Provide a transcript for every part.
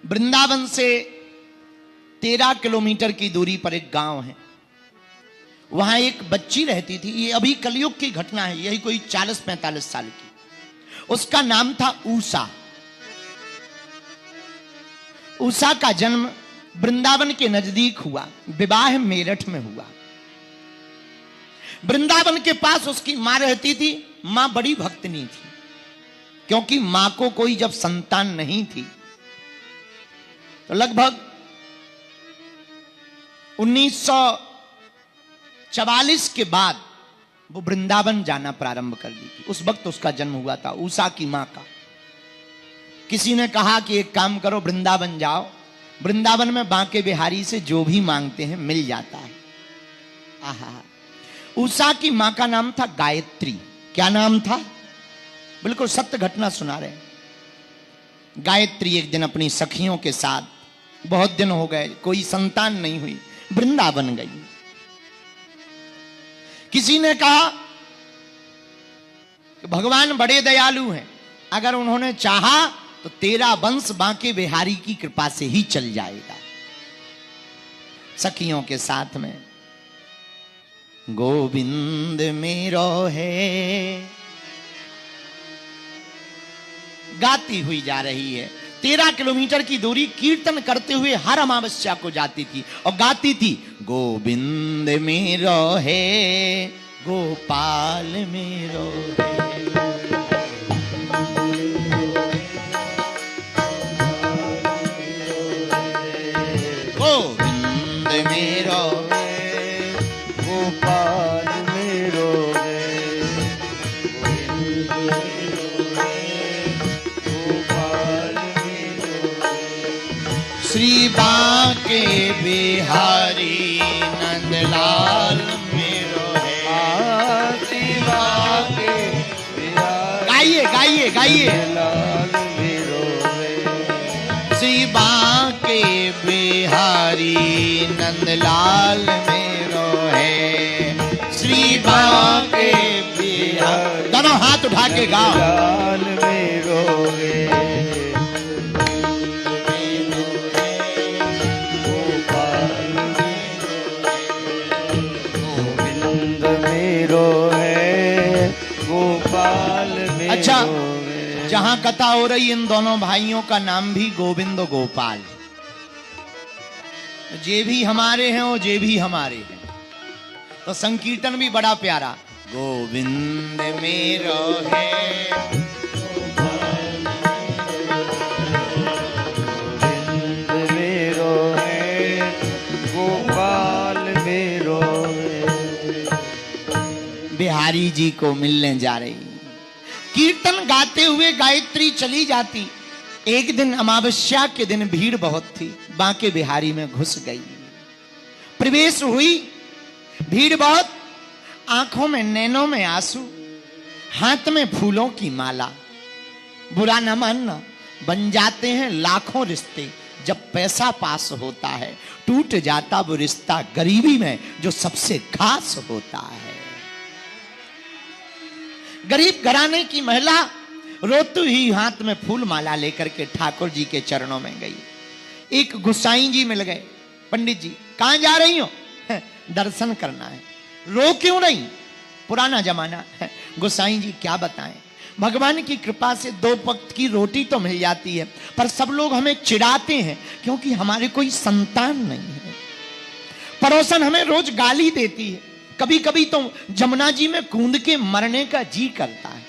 वृंदावन से 13 किलोमीटर की दूरी पर एक गांव है। वहां एक बच्ची रहती थी। ये अभी कलयुग की घटना है, यही कोई 40-45 साल की। उसका नाम था ऊषा। ऊषा का जन्म वृंदावन के नजदीक हुआ। विवाह मेरठ में हुआ। वृंदावन के पास उसकी मां रहती थी। मां बड़ी भक्तनी थी, क्योंकि मां को कोई जब संतान नहीं थी तो लगभग 1944 के बाद वो वृंदावन जाना प्रारंभ कर दी थी। उस वक्त उसका जन्म हुआ था, ऊषा की मां का। किसी ने कहा कि एक काम करो, वृंदावन जाओ, वृंदावन में बांके बिहारी से जो भी मांगते हैं मिल जाता है। आहा। ऊषा की मां का नाम था गायत्री। क्या नाम था? बिल्कुल सत्य घटना सुना रहे हैं। गायत्री एक दिन अपनी सखियों के साथ, बहुत दिन हो गए, कोई संतान नहीं हुई, वृंदावन गई। किसी ने कहा कि भगवान बड़े दयालु हैं, अगर उन्होंने चाहा तो तेरा वंश बांके बिहारी की कृपा से ही चल जाएगा। सखियों के साथ में गोविंद मेरो है गाती हुई जा रही है। 13 किलोमीटर की दूरी कीर्तन करते हुए हर अमावस्या को जाती थी और गाती थी, गोविंद मेरो है, गोपाल मेरो है। गोविंद मेरो है, गोपाल मेरो है। श्री बांके बिहारी नंदलाल मेरो है। श्री बांके बिहारी, गाइए गाइए गाइए। श्री बांके बिहारी नंदलाल मेरो है। श्री बांके बिहारी, दोनों हाथ उठा के गाओ। मेरो है, अच्छा, जहां कथा हो रही इन दोनों भाइयों का नाम भी गोविंद गोपाल। जे भी हमारे हैं वो जे भी हमारे हैं। तो संकीर्तन भी बड़ा प्यारा, गोविंद मेरो है, गोविंद मेरो है, गोपाल मेरो है। बिहारी जी को मिलने जा रही। कीर्तन गाते हुए गायत्री चली जाती। एक दिन अमावस्या के दिन भीड़ बहुत थी, बांके बिहारी में घुस गई। प्रवेश हुई, भीड़ बहुत, आंखों में नैनों में आंसू, हाथ में फूलों की माला। बुरा न मानना, बन जाते हैं लाखों रिश्ते जब पैसा पास होता है। टूट जाता वो रिश्ता गरीबी में जो सबसे खास होता है। गरीब घराने की महिला रोती ही हाथ में फूल माला लेकर के ठाकुर जी के चरणों में गई। एक गोसाई जी मिल गए। पंडित जी, कहां जा रही हो? दर्शन करना है। रो क्यों रही? पुराना जमाना है। गोसाई जी क्या बताएं, भगवान की कृपा से 2 वक्त की रोटी तो मिल जाती है, पर सब लोग हमें चिढ़ाते हैं क्योंकि हमारे कोई संतान नहीं है। पड़ोसन हमें रोज गाली देती है। कभी कभी तो जमुना जी में कूद के मरने का जी करता है।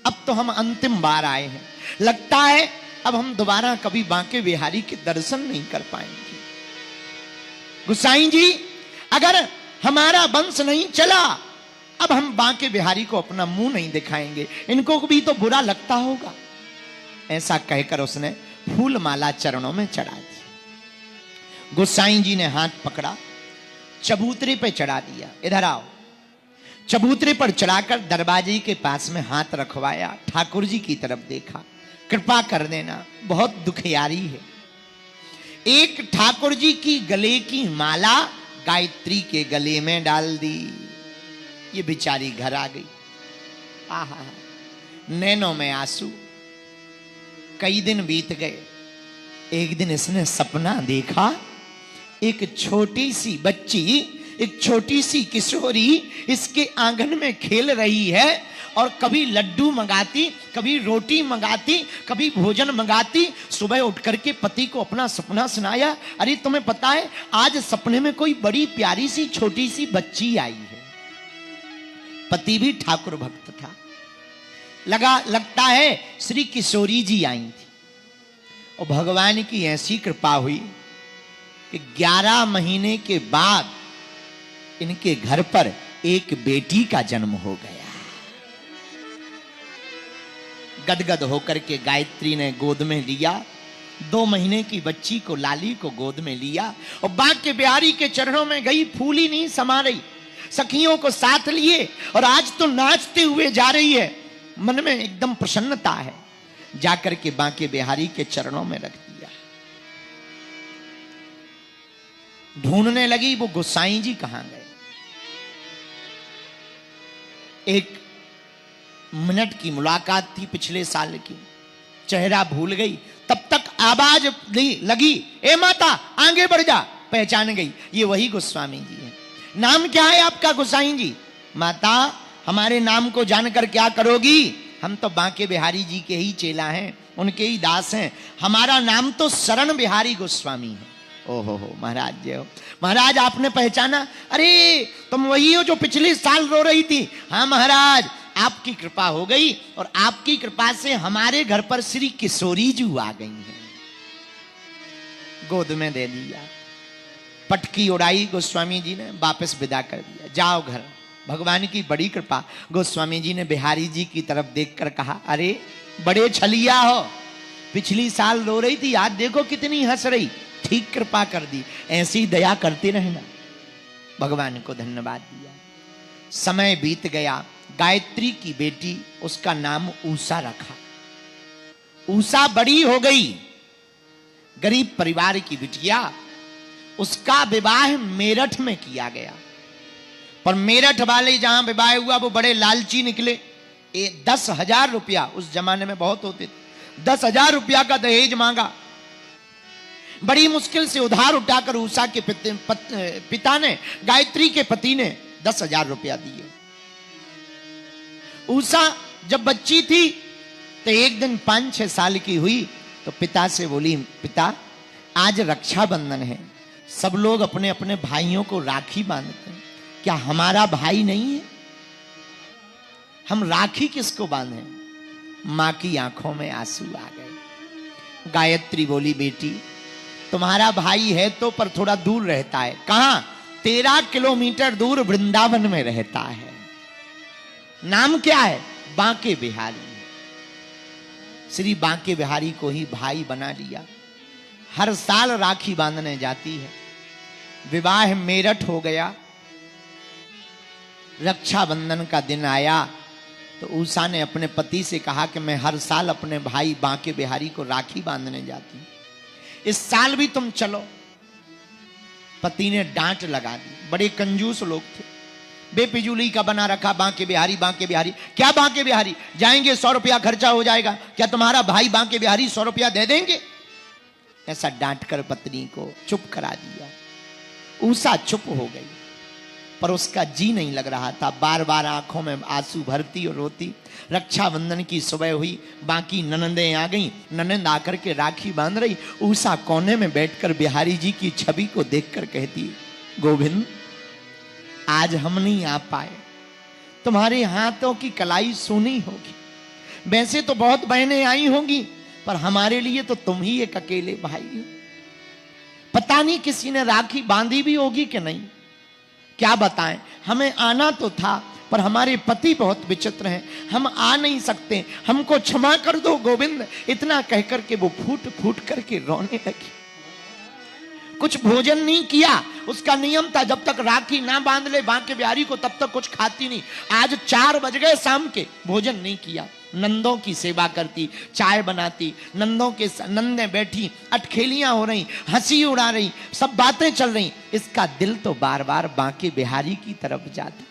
अब तो हम अंतिम बार आए हैं, लगता है अब हम दोबारा कभी बांके बिहारी के दर्शन नहीं कर पाएंगे। गोसाई जी, अगर हमारा वंश नहीं चला, अब हम बांके बिहारी को अपना मुंह नहीं दिखाएंगे, इनको भी तो बुरा लगता होगा। ऐसा कहकर उसने फूल माला चरणों में चढ़ा दी। गोसाई जी ने हाथ पकड़ा, चबूतरे पे चढ़ा दिया। इधर आओ। चबूतरे पर चढ़ाकर दरवाजे के पास में हाथ रखवाया, ठाकुर जी की तरफ देखा, कृपा कर देना, बहुत दुखियारी है। एक ठाकुर जी की गले की माला गायत्री के गले में डाल दी। ये बेचारी घर आ गई। आहा, नैनों में आंसू। कई दिन बीत गए, एक दिन इसने सपना देखा, एक छोटी सी बच्ची, एक छोटी सी किशोरी इसके आंगन में खेल रही है और कभी लड्डू मंगाती, कभी रोटी मंगाती, कभी भोजन मंगाती। सुबह उठ करके पति को अपना सपना सुनाया, अरे तुम्हें पता है आज सपने में कोई बड़ी प्यारी सी छोटी सी बच्ची आई है। पति भी ठाकुर भक्त था, लगता है श्री किशोरी जी आई थी। और भगवान की ऐसी कृपा हुई कि 11 महीने के बाद इनके घर पर एक बेटी का जन्म हो गया। गदगद होकर के गायत्री ने गोद में लिया, 2 महीने की बच्ची को, लाली को गोद में लिया और बांके बिहारी के चरणों में गई। फूली नहीं समा रही, सखियों को साथ लिए और आज तो नाचते हुए जा रही है। मन में एकदम प्रसन्नता है, जाकर के बांके बिहारी के चरणों में रख दिया। ढूंढने लगी वो गोसाई जी कहां गए। एक मिनट की मुलाकात थी पिछले साल की, चेहरा भूल गई, तब तक आवाज लगी, ए माता आगे बढ़ जा। पहचान गई, ये वही गोस्वामी जी है। नाम क्या है आपका गोसाई जी? माता हमारे नाम को जानकर क्या करोगी? हम तो बांके बिहारी जी के ही चेला हैं, उनके ही दास हैं। हमारा नाम तो शरण बिहारी गोस्वामी है। ओहो हो महाराज जय हो। महाराज आपने पहचाना? अरे तुम वही हो जो पिछले साल रो रही थी। हाँ महाराज, आपकी कृपा हो गई और आपकी कृपा से हमारे घर पर श्री किशोरी जी आ गई हैं। गोद में दे दिया, पटकी उड़ाई गोस्वामी जी ने, वापस विदा कर दिया, जाओ घर। भगवान की बड़ी कृपा, गोस्वामी जी ने बिहारी जी की तरफ देखकर कहा, अरे बड़े छलिया हो, पिछली साल रो रही थी, आज देखो कितनी हंस रही। ठीक कृपा कर दी, ऐसी दया करते रहना। भगवान को धन्यवाद दिया। समय बीत गया, गायत्री की बेटी, उसका नाम उषा रखा। उषा बड़ी हो गई, गरीब परिवार की बिटिया। उसका विवाह मेरठ में किया गया, पर मेरठ वाले जहां विवाह हुआ वो बड़े लालची निकले। 10,000 रुपया, उस जमाने में बहुत होते थे, 10,000 रुपया का दहेज मांगा। बड़ी मुश्किल से उधार उठाकर उषा के पिता ने, गायत्री के पति ने 10,000 रुपया दिए। उषा जब बच्ची थी तो एक दिन 5-6 साल की हुई तो पिता से बोली, पिता आज रक्षाबंधन है, सब लोग अपने अपने भाइयों को राखी बांधते हैं, क्या हमारा भाई नहीं है? हम राखी किसको बांधें? मां की आंखों में आंसू आ गए। गायत्री बोली, बेटी तुम्हारा भाई है तो पर थोड़ा दूर रहता है। कहां? 13 किलोमीटर दूर वृंदावन में रहता है। नाम क्या है? बांके बिहारी। श्री बांके बिहारी को ही भाई बना लिया। हर साल राखी बांधने जाती है। विवाह मेरठ हो गया। रक्षाबंधन का दिन आया तो उषा ने अपने पति से कहा कि मैं हर साल अपने भाई बांके बिहारी को राखी बांधने जाती हूं, इस साल भी तुम चलो। पति ने डांट लगा दी। बड़े कंजूस लोग थे, बेपिजूली का बना रखा, बांके बिहारी बांके बिहारी। क्या बांके बिहारी? जाएंगे 100 रुपया खर्चा हो जाएगा, क्या तुम्हारा भाई बांके बिहारी 100 रुपया दे देंगे? ऐसा डांट कर पत्नी को चुप करा दिया। उषा चुप हो गई, पर उसका जी नहीं लग रहा था। बार बार आंखों में आंसू भरती और रोती। रक्षाबंधन की सुबह हुई, बाकी ननंदें आ गईं। ननंद आकर के राखी बांध रही। उषा कोने में बैठकर बिहारी जी की छवि को देखकर कहती, गोविंद आज हम नहीं आ पाए, तुम्हारे हाथों की कलाई सुनी होगी। वैसे तो बहुत बहनें आई होंगी, पर हमारे लिए तो तुम ही एक अकेले भाई हो। पता नहीं किसी ने राखी बांधी भी होगी कि नहीं, क्या बताएं। हमें आना तो था, पर हमारे पति बहुत विचित्र हैं, हम आ नहीं सकते, हमको क्षमा कर दो गोविंद। इतना कहकर के वो फूट फूट करके रोने लगी। कुछ भोजन नहीं किया। उसका नियम था जब तक राखी ना बांध ले बांके बिहारी को तब तक कुछ खाती नहीं। आज 4 बज गए शाम के, भोजन नहीं किया। नंदों की सेवा करती, चाय बनाती, नंदों के नंदें बैठी, अटखेलियां हो रही, हंसी उड़ा रही, सब बातें चल रही। इसका दिल तो बार बार बांके बिहारी की तरफ जाता।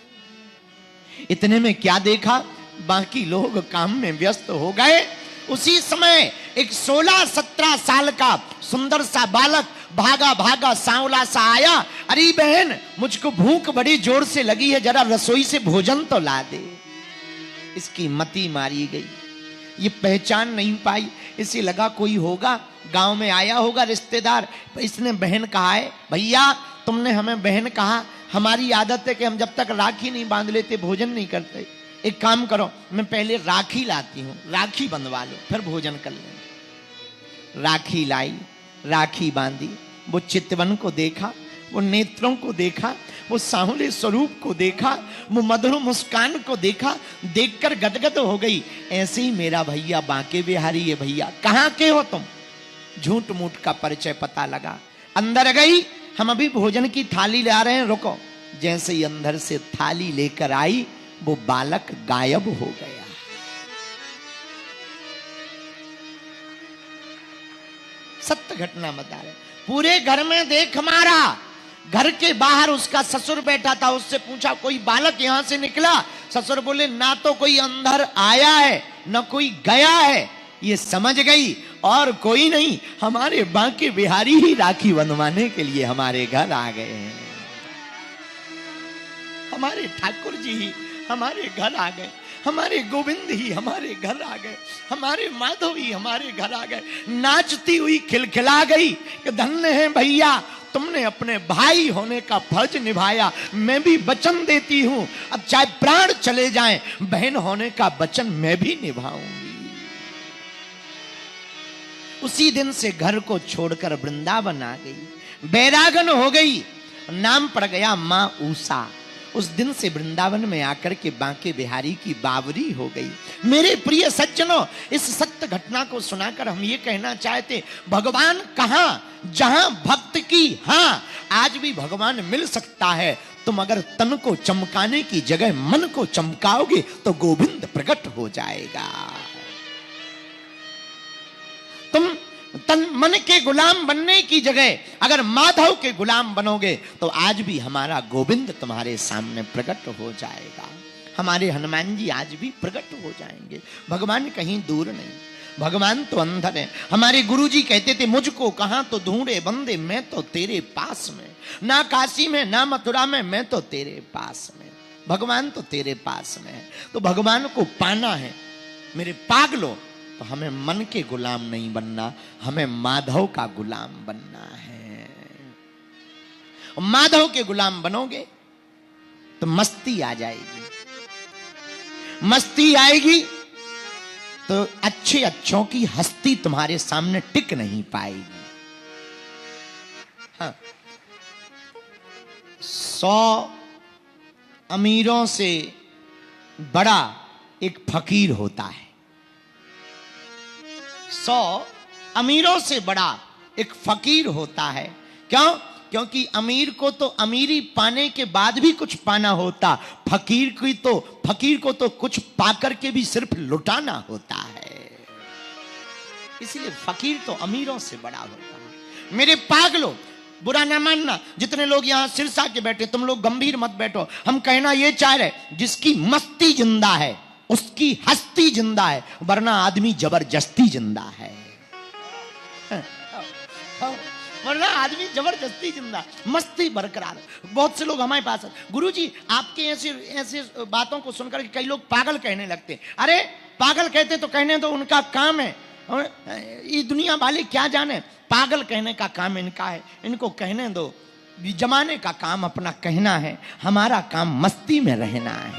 इतने में क्या देखा, बाकी लोग काम में व्यस्त हो गए। उसी समय एक 16-17 17 साल का सुंदर सा बालक भागा भागा सांवला सा आया। अरे बहन, मुझको भूख बड़ी जोर से लगी है, जरा रसोई से भोजन तो ला दे। इसकी मति मारी गई, ये पहचान नहीं पाई। इसे लगा कोई होगा, गांव में आया होगा रिश्तेदार। इसने बहन कहा है, भैया तुमने हमें बहन कहा, हमारी आदत है कि हम जब तक राखी नहीं बांध लेते भोजन नहीं करते। एक काम करो, मैं पहले राखी लाती हूं, राखी बंधवा लो, फिर भोजन कर लेना। राखी लाई, राखी बांधी, वो चितवन को देखा, वो नेत्रों को देखा, वो सांवले स्वरूप को देखा, वो मधुर मुस्कान को देखा, देखकर गदगद हो गई। ऐसे ही मेरा भैया बांके बिहारी है। भैया कहाँ के हो तुम? झूठ मूठ का परिचय पता लगा। अंदर गई, हम अभी भोजन की थाली ले आ रहे हैं, रुको। जैसे ही अंदर से थाली लेकर आई, वो बालक गायब हो गया। सत्य घटना बता रहे। पूरे घर में देख मारा, घर के बाहर उसका ससुर बैठा था, उससे पूछा कोई बालक यहां से निकला? ससुर बोले ना तो कोई अंदर आया है न कोई गया है। ये समझ गई और कोई नहीं, हमारे बांके बिहारी ही राखी बंधवाने के लिए हमारे घर आ गए हैं। हमारे ठाकुर जी ही हमारे घर आ गए, हमारे गोविंद ही हमारे घर आ गए, हमारे माधव ही हमारे घर आ गए। नाचती हुई खिलखिला गई कि धन्य है भैया, तुमने अपने भाई होने का फर्ज निभाया। मैं भी वचन देती हूं, अब चाहे प्राण चले जाएं, बहन होने का वचन मैं भी निभाऊंगी। उसी दिन से घर को छोड़कर वृंदावन आ गई, बैरागन हो गई, नाम पड़ गया मां ऊषा। उस दिन से वृंदावन में आकर के बांके बिहारी की बावरी हो गई। मेरे प्रिय सज्जनों, इस सत्य घटना को सुनाकर हम ये कहना चाहते, भगवान कहां? जहां भक्त की हां, आज भी भगवान मिल सकता है। तुम अगर तन को चमकाने की जगह मन को चमकाओगे तो गोविंद प्रकट हो जाएगा। तुम तन मन के गुलाम बनने की जगह अगर माधव के गुलाम बनोगे तो आज भी हमारा गोविंद तुम्हारे सामने प्रकट हो जाएगा। हमारे हनुमान जी आज भी प्रकट हो जाएंगे। भगवान कहीं दूर नहीं, भगवान तो अंदर है। हमारे गुरुजी कहते थे, मुझको कहां तो ढूंढे बंदे, मैं तो तेरे पास में, ना काशी में ना मथुरा में, मैं तो तेरे पास में। भगवान तो तेरे पास में है। तो भगवान को पाना है मेरे पागलों, तो हमें मन के गुलाम नहीं बनना, हमें माधव का गुलाम बनना है। माधव के गुलाम बनोगे तो मस्ती आ जाएगी, मस्ती आएगी तो अच्छे अच्छों की हस्ती तुम्हारे सामने टिक नहीं पाएगी। हाँ, 100 अमीरों से बड़ा एक फकीर होता है। 100 अमीरों से बड़ा एक फकीर होता है। क्यों? क्योंकि अमीर को तो अमीरी पाने के बाद भी कुछ पाना होता, फकीर को तो कुछ पाकर के भी सिर्फ लुटाना होता है। इसलिए फकीर तो अमीरों से बड़ा होता है। मेरे पागलों, बुरा ना मानना, जितने लोग यहां सिरसा के बैठे, तुम लोग गंभीर मत बैठो। हम कहना ये चाह रहे, जिसकी मस्ती जिंदा है उसकी हस्ती जिंदा है, वरना आदमी जबरदस्ती जिंदा है। वरना आदमी जबरदस्ती जिंदा, मस्ती बरकरार। बहुत से लोग हमारे पास, गुरुजी आपके ऐसे बातों को सुनकर कई लोग पागल कहने लगते। अरे पागल कहते तो कहने दो, उनका काम है। ये दुनिया वाले क्या जाने, पागल कहने का काम इनका है, इनको कहने दो। जमाने का काम अपना कहना है, हमारा काम मस्ती में रहना है।